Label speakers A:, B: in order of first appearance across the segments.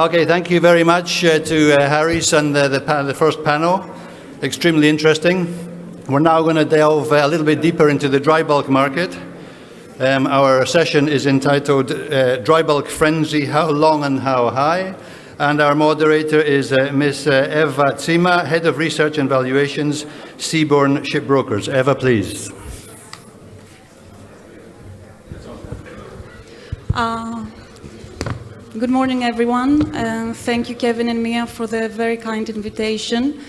A: Okay, thank you very much to Harris and the first panel. Extremely interesting. We're now going to delve a little bit deeper into the dry bulk market. Our session is entitled Dry Bulk Frenzy, How Long and How High? And our moderator is Ms. Eva Tzima, Head of Research and Valuations, Seaborne Shipbrokers. Eva, please.
B: Good morning, everyone. Thank you, Kevin and Mia, for the very kind invitation.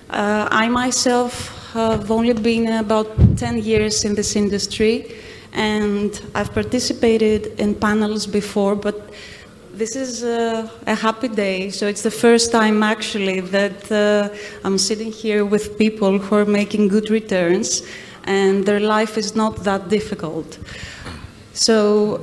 B: I myself have only been about 10 years in this industry, and I've participated in panels before, but this is a happy day. So it's the first time, actually, that I'm sitting here with people who are making good returns, and their life is not that difficult. So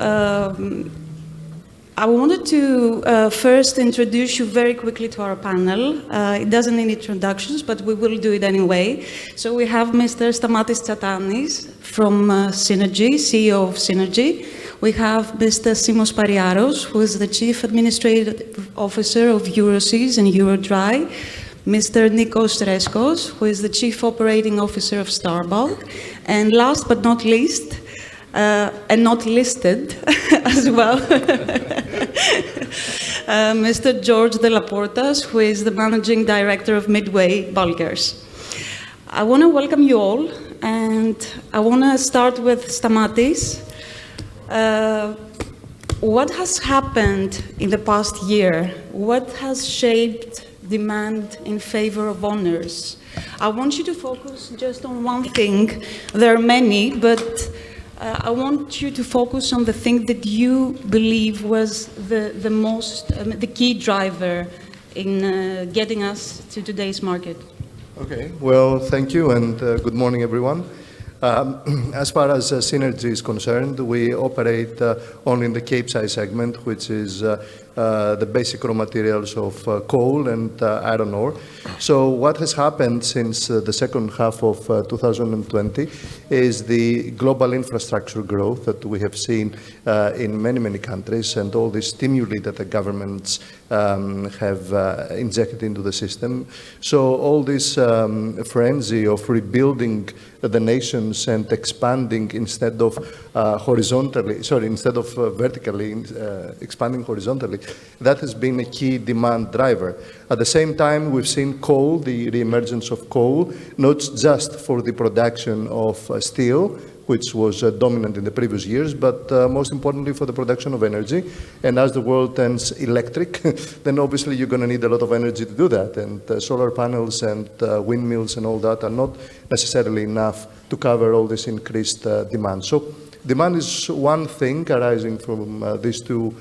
B: I wanted to first introduce you very quickly to our panel. It doesn't need introductions, but we will do it anyway. So we have Mr. Stamatis Tsantanis from Seanergy, CEO of Seanergy. We have Mr. Simos Pariaros, who is the Chief Administrative Officer of Euroseas and Eurodry. Mr. Nicos Rescos, who is the Chief Operating Officer of Starbulk. And last but not least, and not listed as well, Mr. George Delaportas, who is the Managing Director of Meadway Bulkers. I want to welcome you all, and I want to start with Stamatis. What has happened in the past year? What has shaped demand in favor of owners? I want you to focus just on one thing. There are many, but I want you to focus on the thing that you believe was the key driver in getting us to today's market.
C: Okay, well, thank you, and good morning, everyone. As far as Seanergy is concerned, we operate only in the Capesize segment, which is the basic raw materials of coal and iron ore. So what has happened since the second half of 2020 is the global infrastructure growth that we have seen in many, many countries, and all the stimuli that the governments have injected into the system. So all this frenzy of rebuilding the nations and expanding instead of vertically, expanding horizontally, that has been a key demand driver. At the same time, we've seen coal, the re-emergence of coal, not just for the production of steel, which was dominant in the previous years, but most importantly for the production of energy. And as the world turns electric, then obviously you're going to need a lot of energy to do that. And solar panels and windmills and all that are not necessarily enough to cover all this increased demand. So demand is one thing arising from these two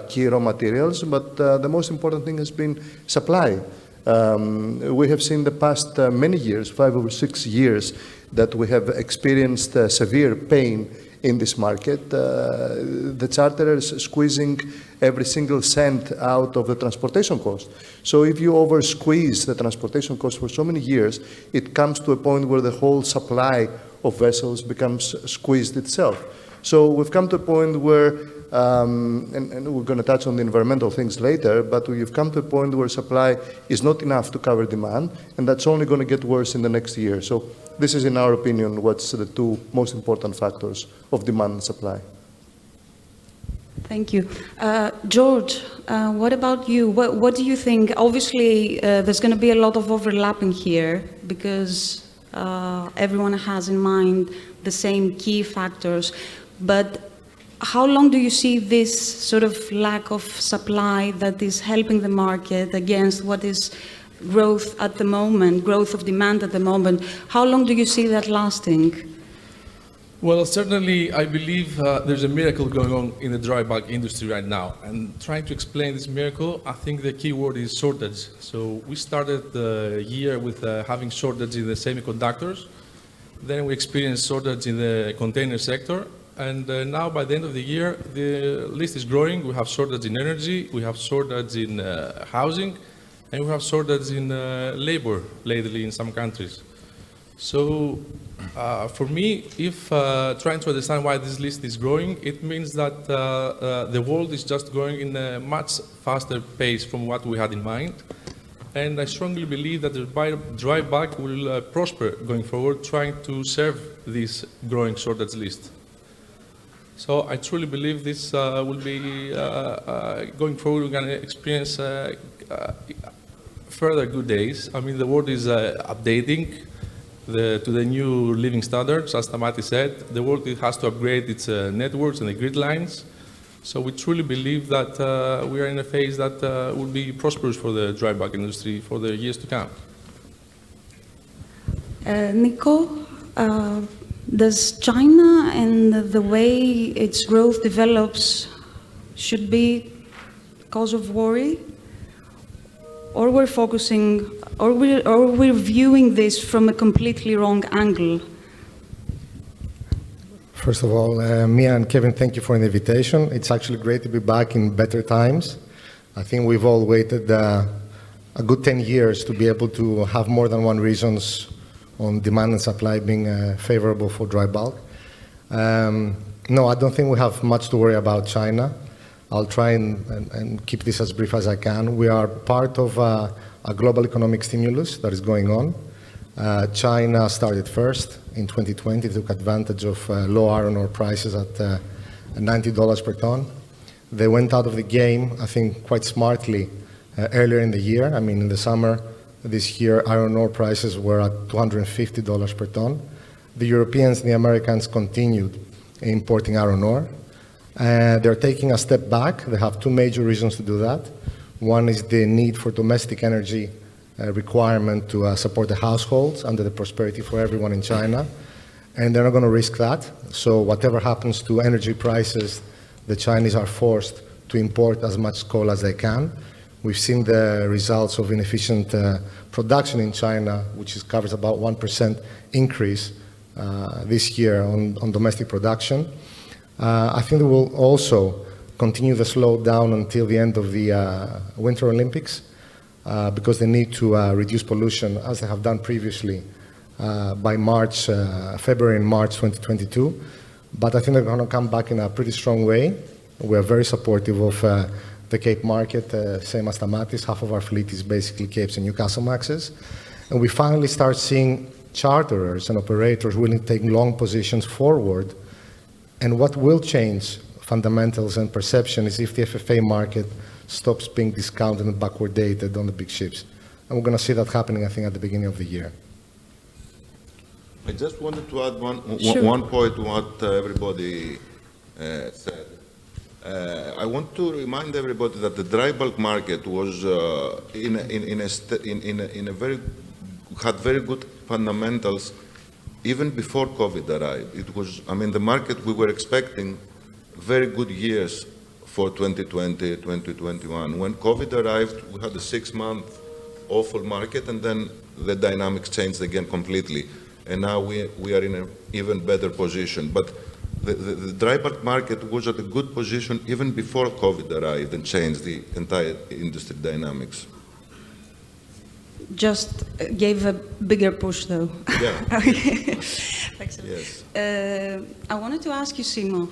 C: key raw materials, but the most important thing has been supply. We have seen the past many years, 5 or 6 years, that we have experienced severe pain in this market. The charterers squeezing every single cent out of the transportation cost. So if you over squeeze the transportation cost for so many years, it comes to a point where the whole supply of vessels becomes squeezed itself. So we've come to a point where, and we're going to touch on the environmental things later, but we've come to a point where supply is not enough to cover demand, and that's only going to get worse in the next year. So this is, in our opinion, what's the two most important factors of demand and supply.
B: Thank you. George, what about you? What do you think? Obviously, there's going to be a lot of overlapping here because everyone has in mind the same key factors. But how long do you see this sort of lack of supply that is helping the market against what is growth at the moment, growth of demand at the moment? How long do you see that lasting?
D: Well, certainly, I believe there's a miracle going on in the dry bulk industry right now. And trying to explain this miracle, I think the key word is shortage. So we started the year with having shortage in the semiconductors. Then we experienced shortage in the container sector. And now, by the end of the year, the list is growing. We have shortage in energy, we have shortage in housing, and we have shortage in labor lately in some countries. So for me, if trying to understand why this list is growing, it means that the world is just going in a much faster pace from what we had in mind. And I strongly believe that the dry bulk will prosper going forward, trying to serve this growing shortage list. So I truly believe this will be, going forward, we're going to experience further good days. I mean, the world is updating to the new living standards, as Stamatis said. The world has to upgrade its networks and the grid lines. So we truly believe that we are in a phase that will be prosperous for the dry bulk industry for the years to come.
B: Nico, does China and the way its growth develops should be cause of worry? Or we're focusing, or we're viewing this from a completely wrong angle?
E: First of all, Mia and Kevin, thank you for the invitation. It's actually great to be back in better times. I think we've all waited a good 10 years to be able to have more than one reasons on demand and supply being favorable for dry bulk. No, I don't think we have much to worry about China. I'll try and keep this as brief as I can. We are part of a global economic stimulus that is going on. China started first in 2020, took advantage of low iron ore prices at $90 per ton. They went out of the game, I think, quite smartly earlier in the year. I mean, in the summer this year, iron ore prices were at $250 per ton. The Europeans and the Americans continued importing iron ore. They're taking a step back. They have two major reasons to do that. One is the need for domestic energy requirement to support the households under the prosperity for everyone in China. And they're not going to risk that. So whatever happens to energy prices, the Chinese are forced to import as much coal as they can. We've seen the results of inefficient production in China, which covers about 1% increase this year on domestic production. I think they will also continue the slowdown until the end of the Winter Olympics because they need to reduce pollution as they have done previously by February and March 2022. But I think they're going to come back in a pretty strong way. We are very supportive of the Cape market, same as Stamatis. Half of our fleet is basically Capes and Newcastlemaxes. And we finally start seeing charterers and operators willing to take long positions forward. And what will change fundamentals and perception is if the FFA market stops being discounted and backward dated on the big ships. And we're going to see that happening, I think, at the beginning of the year.
F: I just wanted to add
B: Sure.
F: one point to what everybody said. I want to remind everybody that the dry bulk market was had very good fundamentals even before COVID arrived. It was, I mean, the market, we were expecting very good years for 2020, 2021. When COVID arrived, we had a 6-month awful market, and then the dynamics changed again completely. And now we are in an even better position. But the dry bulk market was at a good position even before COVID arrived and changed the entire industry dynamics.
B: Just gave a bigger push, though.
F: Yeah.
B: Excellent.
F: Yes.
B: I wanted to ask you, Simo,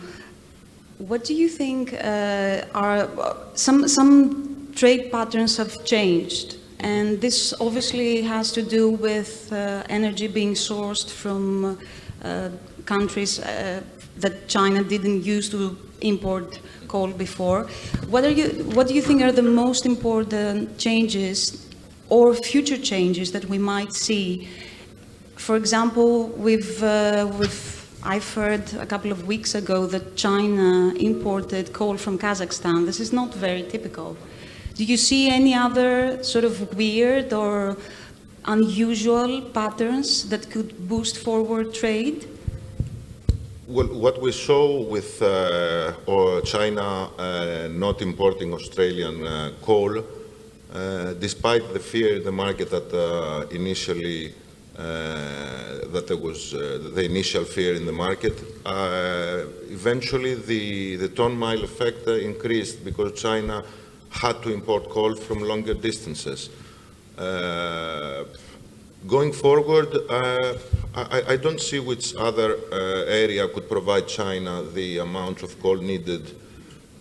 B: what do you think are some trade patterns have changed? And this obviously has to do with energy being sourced from countries that China didn't used to import coal before. What do you think are the most important changes or future changes that we might see? For example, I've heard a couple of weeks ago that China imported coal from Kazakhstan. This is not very typical. Do you see any other sort of weird or unusual patterns that could boost forward trade?
F: Well, what we saw with China not importing Australian coal, despite the fear in the market that initially that there was the initial fear in the market, eventually the ton-mile effect increased because China had to import coal from longer distances. Going forward, I don't see which other area could provide China the amount of coal needed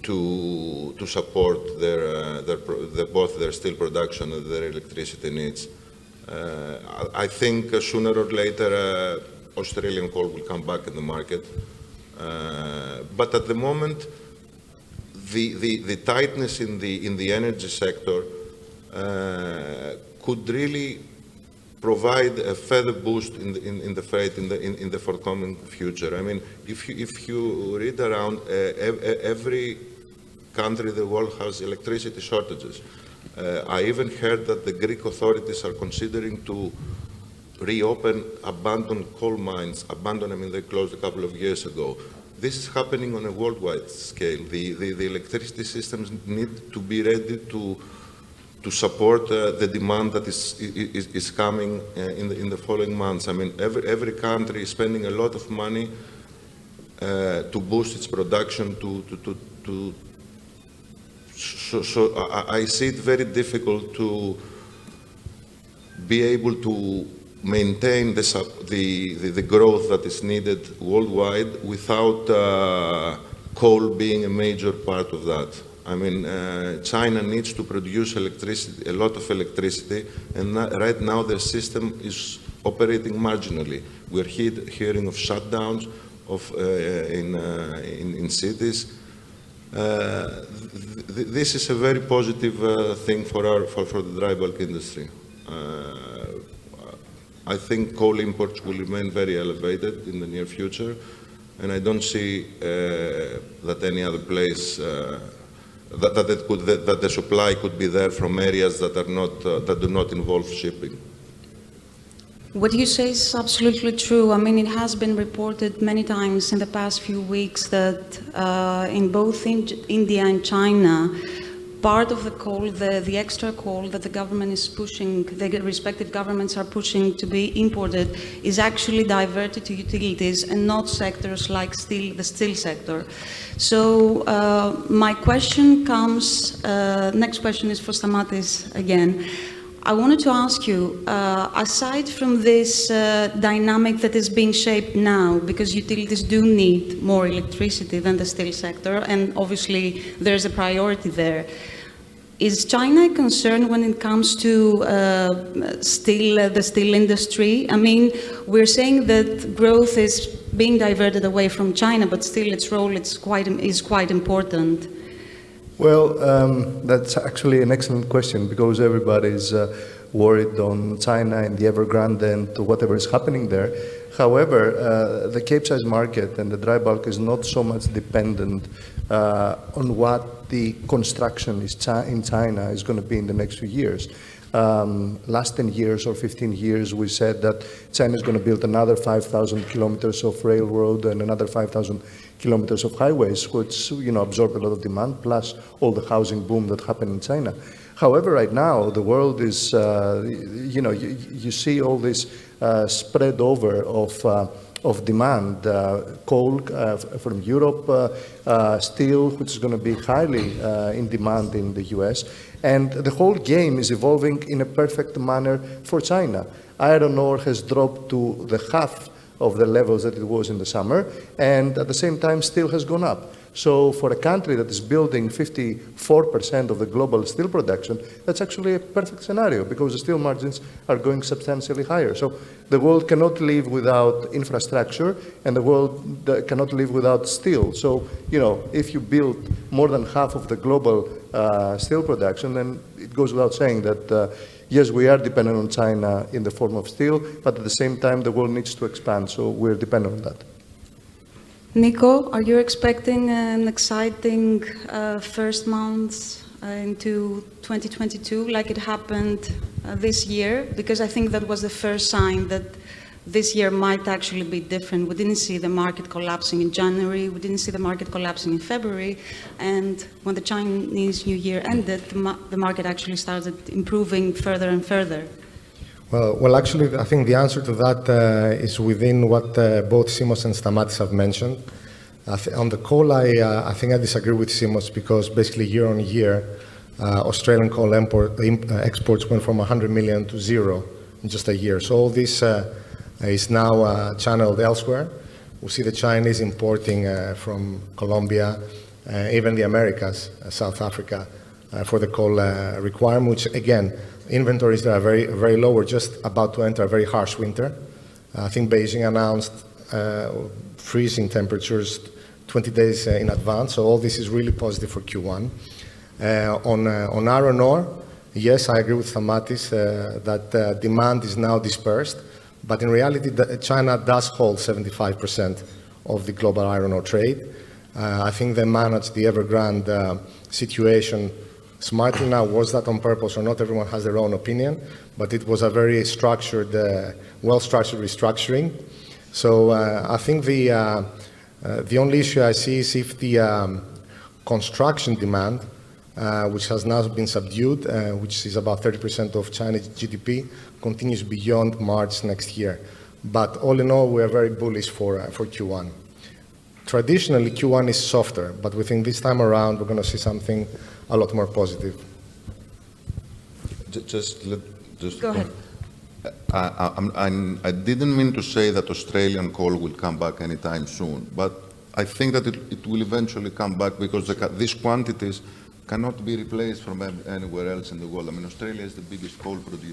F: to support both their steel production and their electricity needs. I think sooner or later Australian coal will come back in the market, but at the moment the tightness in the energy sector could really provide a further boost in the freight in the forthcoming future. I mean, if you read around, every country in the world has electricity shortages. I even heard that the Greek authorities are considering to reopen abandoned coal mines. Abandoned, I mean, they closed a couple of years ago. This is happening on a worldwide scale. The electricity systems need to be ready to support the demand that is coming in the following months. I mean, every country is spending a lot of money to boost its production. So I see it very difficult to be able to maintain the growth that is needed worldwide without coal being a major part of that. I mean, China needs to produce electricity, a lot of electricity, and right now their system is operating marginally. We're hearing of shutdowns in cities. This is a very positive thing for the dry bulk industry. I think coal imports will remain very elevated in the near future, and I don't see that any other place that the supply could be there from areas that do not involve shipping.
B: What you say is absolutely true. I mean, it has been reported many times in the past few weeks that in both India and China, part of the coal, the extra coal that the government is pushing, the respective governments are pushing to be imported, is actually diverted to utilities and not sectors like the steel sector. So my question comes, next question is for Stamatis again. I wanted to ask you, aside from this dynamic that is being shaped now, because utilities do need more electricity than the steel sector, and obviously there's a priority there, is China concerned when it comes to the steel industry? I mean, we're saying that growth is being diverted away from China, but still its role is quite important.
C: Well, that's actually an excellent question, because everybody's worried on China and the Evergrande and whatever is happening there. However, the Capesize market and the dry bulk is not so much dependent on what the construction in China is going to be in the next few years. Last 10 years or 15 years, we said that China is going to build another 5,000 kilometers of railroad and another 5,000 kilometers of highways, which absorb a lot of demand, plus all the housing boom that happened in China. However, right now, the world is, you see all this spread over of demand, coal from Europe, steel, which is going to be highly in demand in the US. And the whole game is evolving in a perfect manner for China. Iron ore has dropped to the half of the levels that it was in the summer, and at the same time steel has gone up. So for a country that is building 54% of the global steel production, that's actually a perfect scenario, because the steel margins are going substantially higher. So the world cannot live without infrastructure, and the world cannot live without steel. So, if you build more than half of the global steel production, then it goes without saying that yes, we are dependent on China in the form of steel, but at the same time, the world needs to expand, so we're dependent on that.
B: Nico, are you expecting an exciting first month into 2022, like it happened this year? Because I think that was the first sign that this year might actually be different. We didn't see the market collapsing in January, we didn't see the market collapsing in February, and when the Chinese New Year ended, the market actually started improving further and further.
E: Well, actually, I think the answer to that is within what both Simos and Stamatis have mentioned. On the coal, I think I disagree with Simos, because basically year on year, Australian coal exports went from 100 million to 0 in just a year. So all this is now channeled elsewhere. We see the Chinese importing from Colombia, even the Americas, South Africa, for the coal requirement, which again, inventories that are very, very low. We're just about to enter a very harsh winter. I think Beijing announced freezing temperatures 20 days in advance, so all this is really positive for Q1. On iron ore, yes, I agree with Stamatis that demand is now dispersed, but in reality, China does hold 75% of the global iron ore trade. I think they managed the Evergrande situation smartly. Now, was that on purpose or not? Everyone has their own opinion, but it was a very structured, well-structured restructuring. So I think the only issue I see is if the construction demand, which has now been subdued, which is about 30% of China's GDP, continues beyond March next year. But all in all, we are very bullish for Q1. Traditionally, Q1 is softer, but we think this time around, we're going to see something a lot more positive.
F: Just
B: Go ahead.
F: I didn't mean to say that Australian coal will come back anytime soon, but I think that it will eventually come back because these quantities cannot be replaced from anywhere else in the world. I mean, Australia is the biggest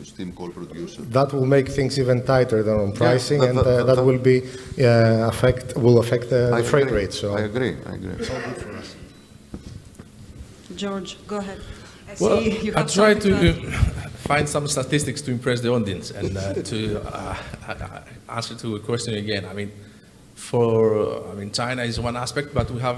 F: steam coal producer.
E: That will make things even tighter than on pricing, that will be will affect the freight rate. So
F: I agree.
E: It's all good for us.
B: George, go ahead.
D: I try to find some statistics to impress the audience and to answer to a question again. I mean, China is one aspect, but we have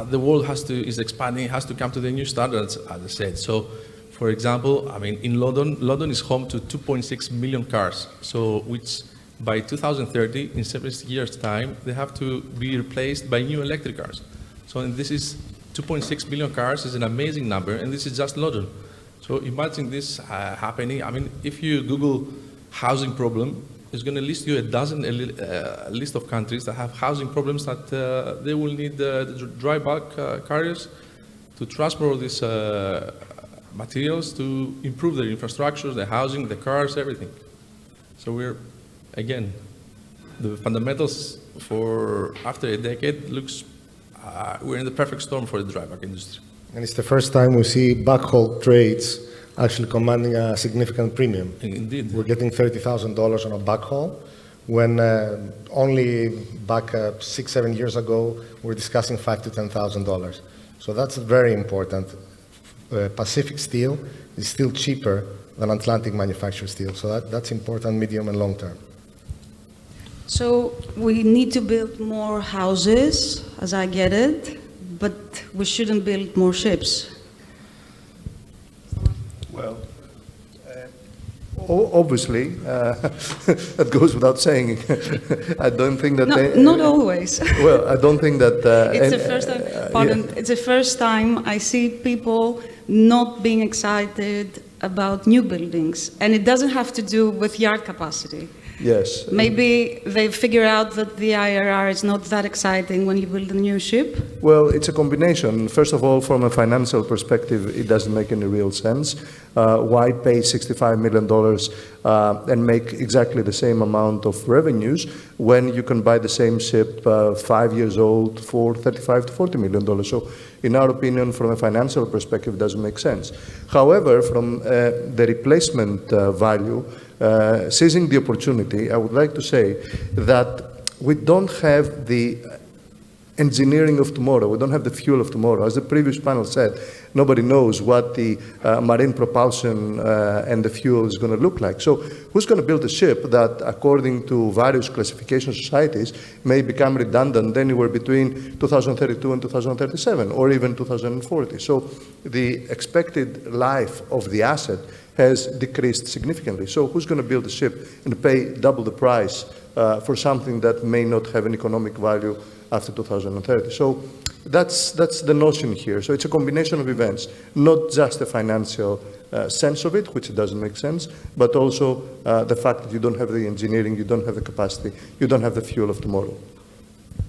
D: the world is expanding, has to come to the new standards, as I said. So, for example, I mean, in London is home to 2.6 million cars. So, which by 2030, in 7 years' time, they have to be replaced by new electric cars. So, and this is 2.6 million cars is an amazing number, and this is just London. So imagine this happening. I mean, if you Google housing problem, it's going to list you a list of countries that have housing problems that they will need the dry bulk carriers to transport these materials to improve their infrastructure, the housing, the cars, everything. So we're, again, the fundamentals for after a decade looks, we're in the perfect storm for the dry bulk industry.
E: And it's the first time we see backhaul trades actually commanding a significant premium.
D: Indeed.
E: We're getting $30,000 on a backhaul, when only back 6-7 years ago, we're discussing $5,000 to $10,000. So that's very important. Pacific steel is still cheaper than Atlantic manufactured steel. So that's important medium and long term.
B: So we need to build more houses, as I get it, but we shouldn't build more ships.
C: Well, obviously, that goes without saying. I don't think that...
B: Not always.
C: Well, I don't think that...
B: It's the first time, it's the first time I see people not being excited about new buildings. And it doesn't have to do with yard capacity.
C: Yes.
B: Maybe they figure out that the IRR is not that exciting when you build a new ship?
C: Well, it's a combination. First of all, from a financial perspective, it doesn't make any real sense. Why pay $65 million and make exactly the same amount of revenues when you can buy the same ship 5 years old for $35 to $40 million? So, in our opinion, from a financial perspective, it doesn't make sense. However, from the replacement value, seizing the opportunity, I would like to say that we don't have the engineering of tomorrow. We don't have the fuel of tomorrow. As the previous panel said, nobody knows what the marine propulsion and the fuel is going to look like. So who's going to build a ship that, according to various classification societies, may become redundant anywhere between 2032 and 2037, or even 2040? So the expected life of the asset has decreased significantly. So who's going to build a ship and pay double the price for something that may not have an economic value after 2030? So that's the notion here. So it's a combination of events, not just the financial sense of it, which doesn't make sense, but also the fact that you don't have the engineering, you don't have the capacity, you don't have the fuel of tomorrow.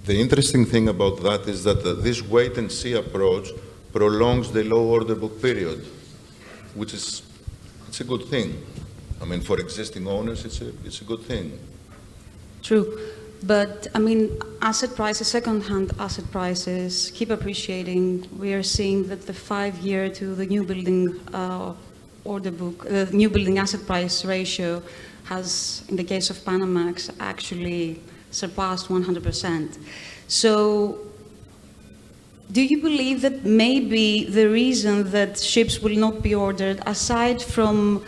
F: The interesting thing about that is that this wait-and-see approach prolongs the low order book period, which is it's a good thing. I mean, for existing owners, it's a good thing.
B: True. But, I mean, asset prices, second-hand asset prices keep appreciating. We are seeing that the 5-year to the new building order book, the new building asset price ratio has, in the case of Panamax, actually surpassed 100%. So, do you believe that maybe the reason that ships will not be ordered, aside from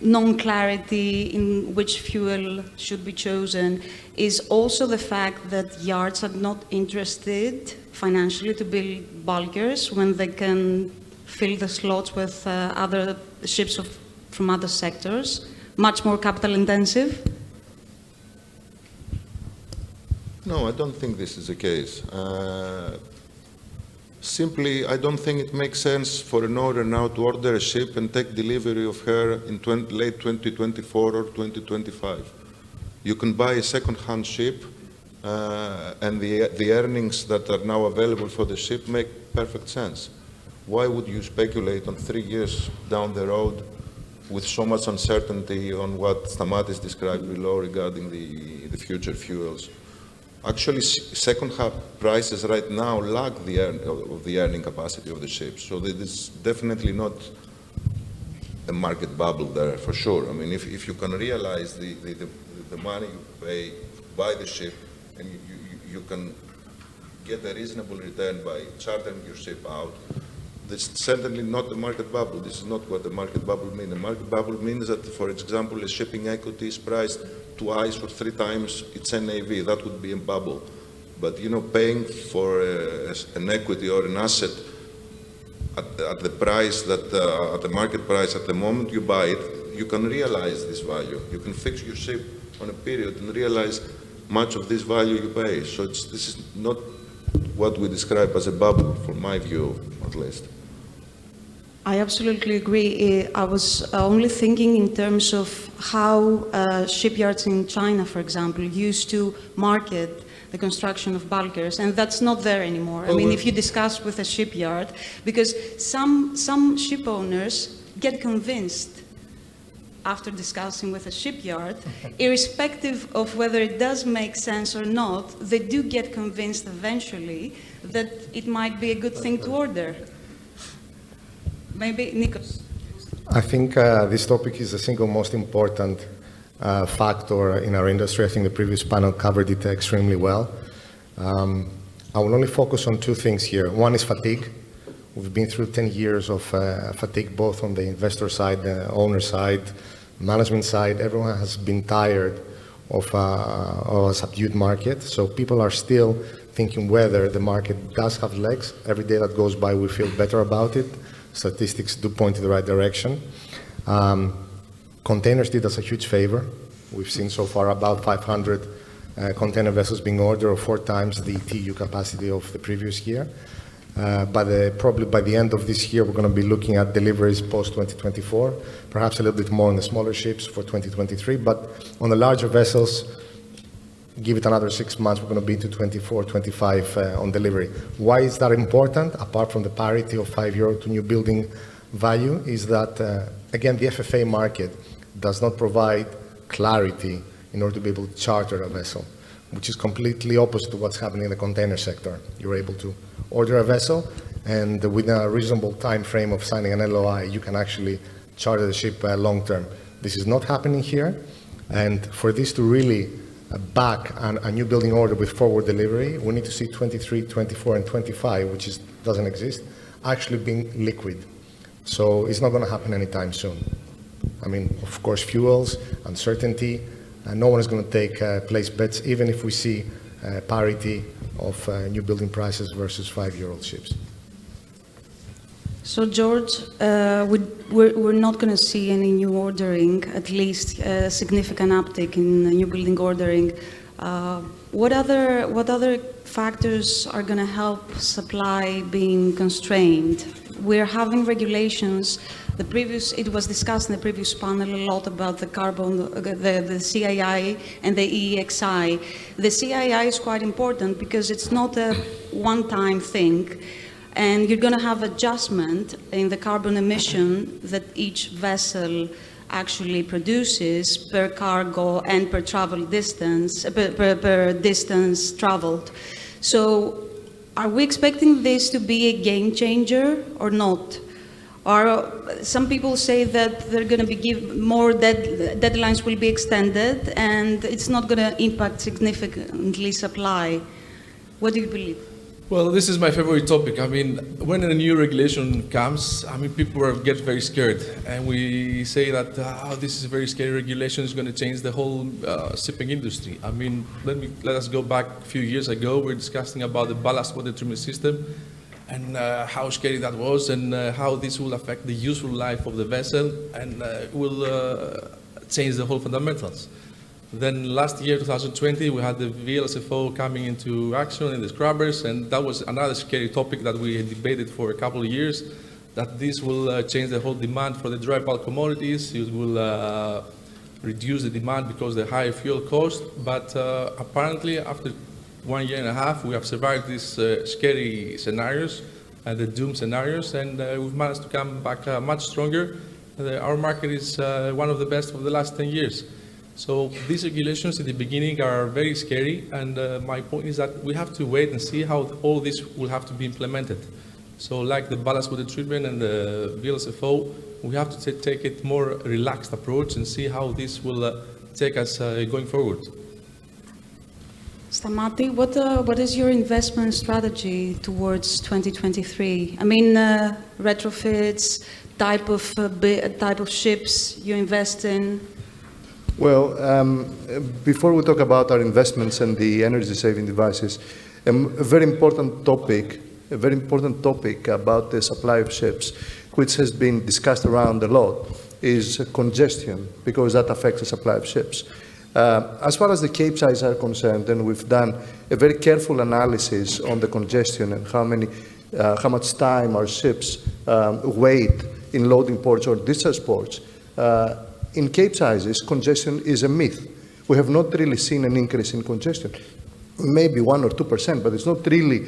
B: non-clarity in which fuel should be chosen, is also the fact that yards are not interested financially to build bulkers when they can fill the slots with other ships from other sectors, much more capital intensive?
F: No, I don't think this is the case. Simply, I don't think it makes sense for an owner now to order a ship and take delivery of her in late 2024 or 2025. You can buy a second-hand ship, and the earnings that are now available for the ship make perfect sense. Why would you speculate on 3 years down the road with so much uncertainty on what Stamatis described below regarding the future fuels? Actually, second-hand prices right now lack the earning capacity of the ships. So there is definitely not a market bubble there, for sure. I mean, if you can realize the money you pay to buy the ship, and you can get a reasonable return by chartering your ship out, this is certainly not a market bubble. This is not what the market bubble means. A market bubble means that, for example, a shipping equity is priced twice or 3 times its NAV. That would be a bubble. But, you know, paying for an equity or an asset at the price that, at the market price at the moment you buy it, you can realize this value. You can fix your ship on a period and realize much of this value you pay. So this is not what we describe as a bubble, from my view, at least.
B: I absolutely agree. I was only thinking in terms of how shipyards in China, for example, used to market the construction of bulkers, and that's not there anymore. I mean, if you discuss with a shipyard, because some ship owners get convinced after discussing with a shipyard, irrespective of whether it does make sense or not, they do get convinced eventually that it might be a good thing to order. Maybe, Nicos.
E: I think this topic is the single most important factor in our industry. I think the previous panel covered it extremely well. I will only focus on 2 things here. One is fatigue. We've been through 10 years of fatigue, both on the investor side, the owner side, management side. Everyone has been tired of a subdued market. So people are still thinking whether the market does have legs. Every day that goes by, we feel better about it. Statistics do point in the right direction. Containers did us a huge favor. We've seen so far about 500 container vessels being ordered, or 4 times the TEU capacity of the previous year. Probably by the end of this year, we're going to be looking at deliveries post-2024, perhaps a little bit more on the smaller ships for 2023. But on the larger vessels, give it another 6 months, we're going to be to 24, 25 on delivery. Why is that important? Apart from the parity of €5 to new building value, is that, again, the FFA market does not provide clarity in order to be able to charter a vessel, which is completely opposite to what's happening in the container sector. You're able to order a vessel, and within a reasonable time frame of signing an LOI, you can actually charter the ship long term. This is not happening here, and for this to really back a new building order with forward delivery, we need to see 23, 24, and 25, which doesn't exist, actually being liquid. So it's not going to happen anytime soon. I mean, of course, fuels, uncertainty, and no one is going to take place bets, even if we see parity of new building prices versus 5-year-old ships.
B: So, George, we're not going to see any new ordering, at least a significant uptick in new building ordering. What other factors are going to help supply being constrained? We're having regulations. It was discussed in the previous panel a lot about the carbon, the CII and the EEXI. The CII is quite important because it's not a one-time thing. And you're going to have adjustment in the carbon emission that each vessel actually produces per cargo and per travel distance, per distance traveled. So are we expecting this to be a game changer or not? Or some people say that they're going to be more deadlines will be extended and it's not going to impact significantly supply. What do you believe?
D: Well, this is my favorite topic. I mean, when a new regulation comes, I mean, people get very scared. And we say that, this is a very scary regulation, it's going to change the whole shipping industry. I mean, let us go back a few years ago. We were discussing about the ballast water treatment system and how scary that was and how this will affect the useful life of the vessel and will change the whole fundamentals. Then last year, 2020, we had the VLSFO coming into action in the scrubbers, and that was another scary topic that we had debated for a couple of years, that this will change the whole demand for the dry bulk commodities. It will reduce the demand because of the higher fuel cost, but apparently after 1 year and a half, we have survived these scary scenarios, the doom scenarios, and we've managed to come back much stronger. Our market is one of the best of the last 10 years. So these regulations in the beginning are very scary, and my point is that we have to wait and see how all this will have to be implemented. So like the ballast water treatment and the VLSFO, we have to take it more relaxed approach and see how this will take us going forward.
B: Stamatis, what is your investment strategy towards 2023? I mean, retrofits, type of ships you invest in?
C: Well, before we talk about our investments and the energy-saving devices, a very important topic about the supply of ships, which has been discussed around a lot, is congestion, because that affects the supply of ships. As far as the Capesize are concerned, and we've done a very careful analysis on the congestion and how much time our ships wait in loading ports or discharge ports. In Capesizes, congestion is a myth. We have not really seen an increase in congestion. Maybe 1 or 2%, but it's not really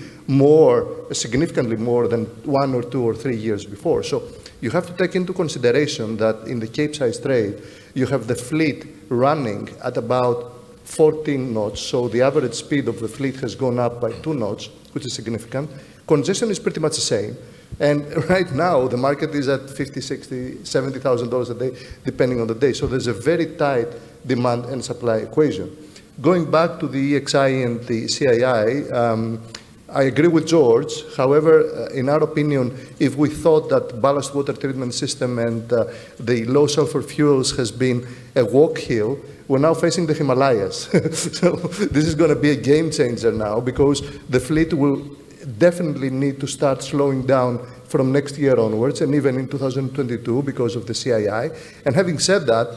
C: significantly more than 1 or 2 or 3 years before. So you have to take into consideration that in the Capesize trade, you have the fleet running at about 14 knots. So the average speed of the fleet has gone up by 2 knots, which is significant. Congestion is pretty much the same. And right now, the market is at $50,000, $60,000, $70,000 a day, depending on the day. So there's a very tight demand and supply equation. Going back to the EXI and the CII, I agree with George. However, in our opinion, if we thought that ballast water treatment system and the low sulfur fuels has been a walk hill, we're now facing the Himalayas. So this is going to be a game changer now, because the fleet will definitely need to start slowing down from next year onwards, and even in 2022 because of the CII. And having said that,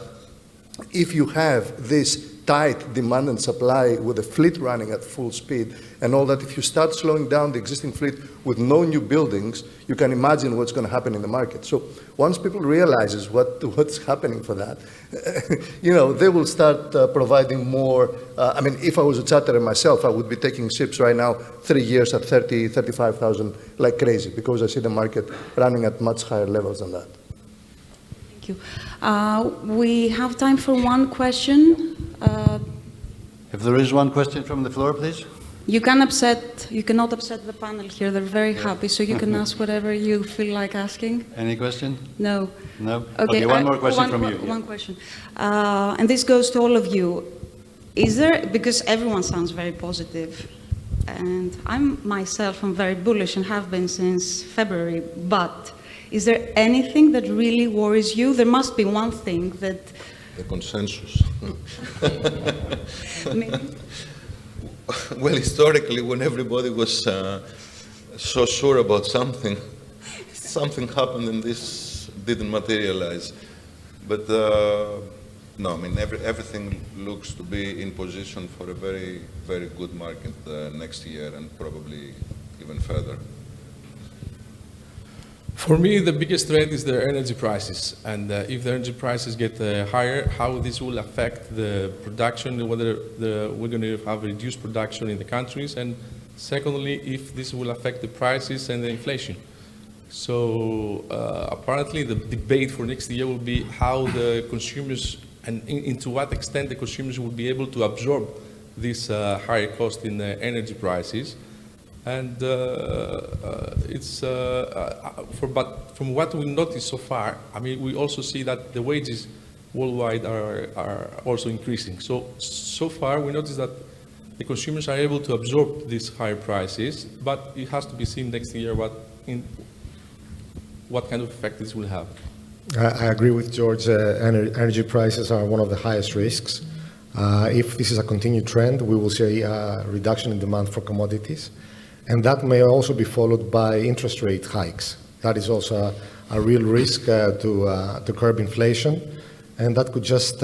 C: if you have this tight demand and supply with the fleet running at full speed and all that, if you start slowing down the existing fleet with no new buildings, you can imagine what's going to happen in the market. So once people realizes what's happening for that, they will start providing more. I mean, if I was a charterer myself, I would be taking ships right now 3 years at 30, 35,000 like crazy, because I see the market running at much higher levels than that.
B: Thank you. We have time for one question.
A: If there is one question from the floor, please.
B: You cannot upset the panel here. They're very happy, so you can ask whatever you feel like asking.
A: Any question?
B: No.
A: No? Okay, one more question from you.
B: One question. And this goes to all of you. Because everyone sounds very positive, and I'm very bullish and have been since February, but is there anything that really worries you? There must be one thing that...
F: The consensus. Well, historically, when everybody was so sure about something happened and this didn't materialize. But no, I mean, everything looks to be in position for a very, very good market next year and probably even further.
D: For me, the biggest threat is the energy prices. And if the energy prices get higher, how this will affect the production, whether we're going to have reduced production in the countries. And secondly, if this will affect the prices and the inflation. So apparently the debate for next year will be how the consumers and to what extent the consumers will be able to absorb this higher cost in energy prices. And but from what we noticed so far, I mean, we also see that the wages worldwide are also increasing. So far, we notice that the consumers are able to absorb these higher prices, but it has to be seen next year what kind of effect this will have.
E: I agree with George. Energy prices are one of the highest risks. If this is a continued trend, we will see a reduction in demand for commodities. And that may also be followed by interest rate hikes. That is also a real risk to curb inflation. And that could just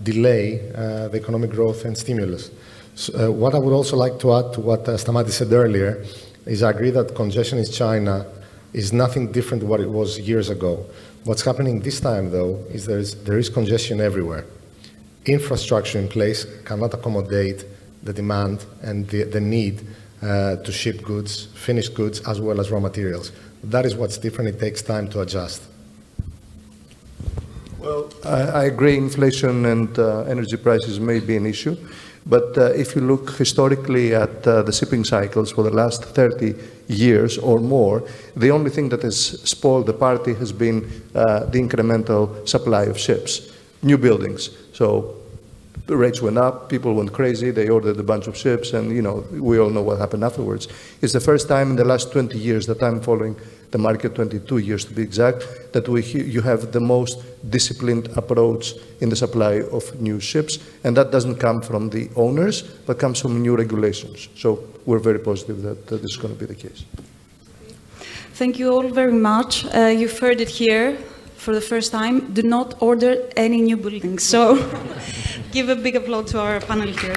E: delay the economic growth and stimulus. So, what I would also like to add to what Stamatis said earlier is I agree that congestion in China is nothing different to what it was years ago. What's happening this time, though, is there is congestion everywhere. Infrastructure in place cannot accommodate the demand and the need to ship goods, finished goods, as well as raw materials. That is what's different. It takes time to adjust.
C: Well, I agree inflation and energy prices may be an issue, but if you look historically at the shipping cycles for the last 30 years or more, the only thing that has spoiled the party has been the incremental supply of ships, new buildings. So the rates went up, people went crazy, they ordered a bunch of ships, and we all know what happened afterwards. It's the first time in the last 20 years that I'm following the market, 22 years to be exact, that you have the most disciplined approach in the supply of new ships, and that doesn't come from the owners, but comes from new regulations. So we're very positive that this is going to be the case.
B: Thank you all very much. You've heard it here for the first time. Do not order any new buildings. So give a big applause to our panel here.